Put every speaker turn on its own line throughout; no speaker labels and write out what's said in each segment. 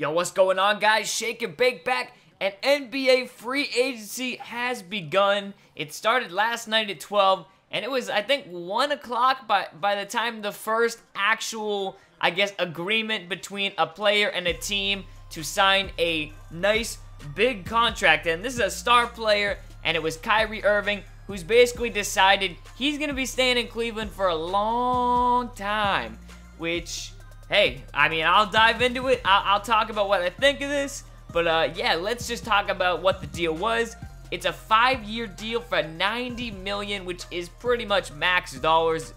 Yo, what's going on, guys? Shake and bake back, and NBA free agency has begun. It started last night at 12, and it was, I think, 1 o'clock by the time the first actual, I guess, agreement between a player and a team to sign a nice, big contract. And this is a star player, and it was Kyrie Irving, who's basically decided he's going to be staying in Cleveland for a long time, which... hey, I mean, I'll dive into it. I'll talk about what I think of this. But, yeah, let's just talk about what the deal was. It's a 5-year deal for $90 million, which is pretty much max dollars.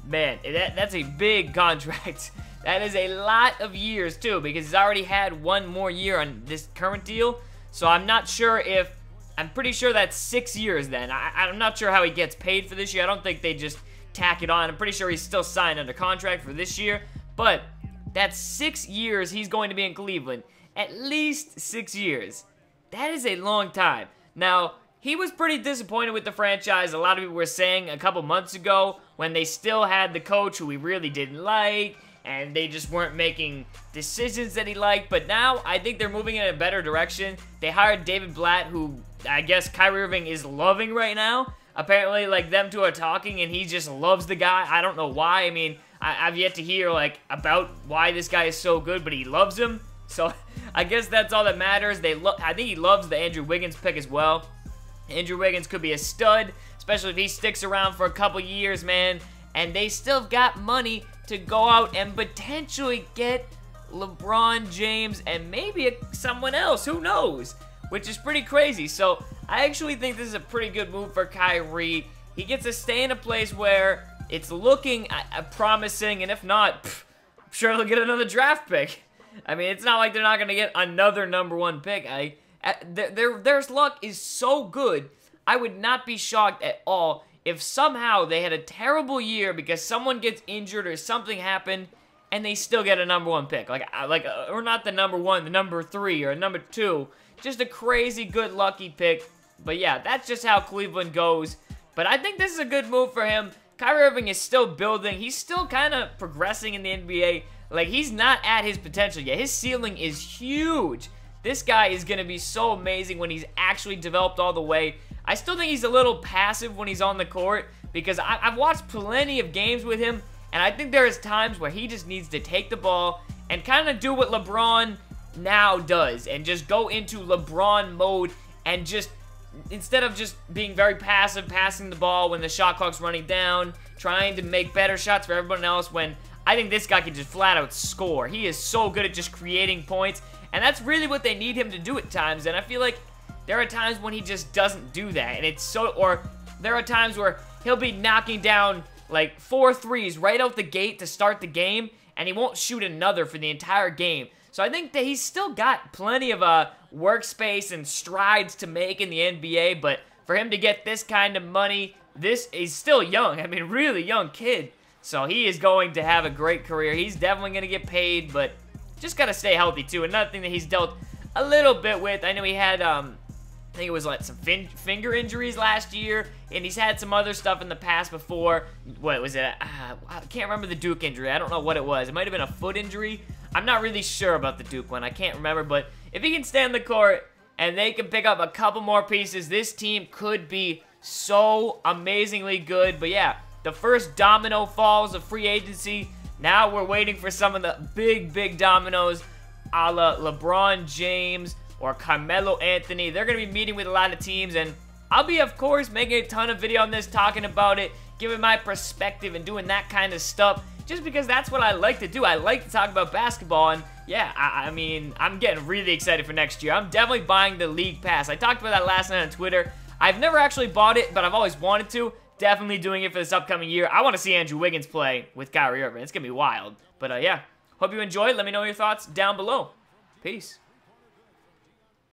Man, that's a big contract. That is a lot of years, too, because he's already had one more year on this current deal. So I'm not sure if... I'm pretty sure that's 6 years then. I'm not sure how he gets paid for this year. I don't think they just tack it on. I'm pretty sure he's still signed under contract for this year. But that's 6 years he's going to be in Cleveland. At least 6 years. That is a long time. Now, he was pretty disappointed with the franchise. A lot of people were saying a couple months ago when they still had the coach who he really didn't like, and they just weren't making decisions that he liked. But now, I think they're moving in a better direction. They hired David Blatt, who I guess Kyrie Irving is loving right now. Apparently, like, them two are talking, and he just loves the guy. I don't know why. I mean... I've yet to hear, like, about why this guy is so good, but he loves him. So, I guess that's all that matters. I think he loves the Andrew Wiggins pick as well. Andrew Wiggins could be a stud, especially if he sticks around for a couple years, man. And they still got money to go out and potentially get LeBron James and maybe someone else. Who knows? Which is pretty crazy. So, I actually think this is a pretty good move for Kyrie. He gets to stay in a place where... it's looking promising, and if not, I'm sure they'll get another draft pick. I mean, it's not like they're not going to get another #1 pick. Their luck is so good, I would not be shocked at all if somehow they had a terrible year because someone gets injured or something happened, and they still get a #1 pick. Or not the #1, the #3 or #2. Just a crazy good lucky pick. But yeah, that's just how Cleveland goes. But I think this is a good move for him. Kyrie Irving is still building. He's still kind of progressing in the NBA. Like, he's not at his potential yet. His ceiling is huge. This guy is going to be so amazing when he's actually developed all the way. I still think he's a little passive when he's on the court because I've watched plenty of games with him, and I think there's times where he just needs to take the ball and kind of do what LeBron now does and just go into LeBron mode and just... instead of just being very passive, passing the ball when the shot clock's running down, trying to make better shots for everyone else, when I think this guy can just flat out score. He is so good at just creating points, and that's really what they need him to do at times, and I feel like there are times when he just doesn't do that, and it's so, or there are times where he'll be knocking down like 4 threes right out the gate to start the game, and he won't shoot another for the entire game. So I think that he's still got plenty of workspace and strides to make in the NBA, but for him to get this kind of money, this is still young. I mean, really young kid. So he is going to have a great career. He's definitely going to get paid, but just got to stay healthy too. Another thing that he's dealt a little bit with, I know he had, I think it was like some finger injuries last year, and he's had some other stuff in the past before. What was it? I can't remember the Duke injury. I don't know what it was. It might have been a foot injury. I'm not really sure about the Duke one. I can't remember, but if he can stay on the court and they can pick up a couple more pieces, this team could be so amazingly good. But yeah, the first domino falls of free agency. Now we're waiting for some of the big dominoes, a la LeBron James or Carmelo Anthony. They're going to be meeting with a lot of teams, and I'll be, of course, making a ton of video on this, talking about it, giving my perspective and doing that kind of stuff. Just because that's what I like to do. I like to talk about basketball, and yeah, I mean, I'm getting really excited for next year. I'm definitely buying the league pass. I talked about that last night on Twitter. I've never actually bought it, but I've always wanted to. Definitely doing it for this upcoming year. I want to see Andrew Wiggins play with Kyrie Irving. It's going to be wild. But yeah, hope you enjoyed. Let me know your thoughts down below. Peace.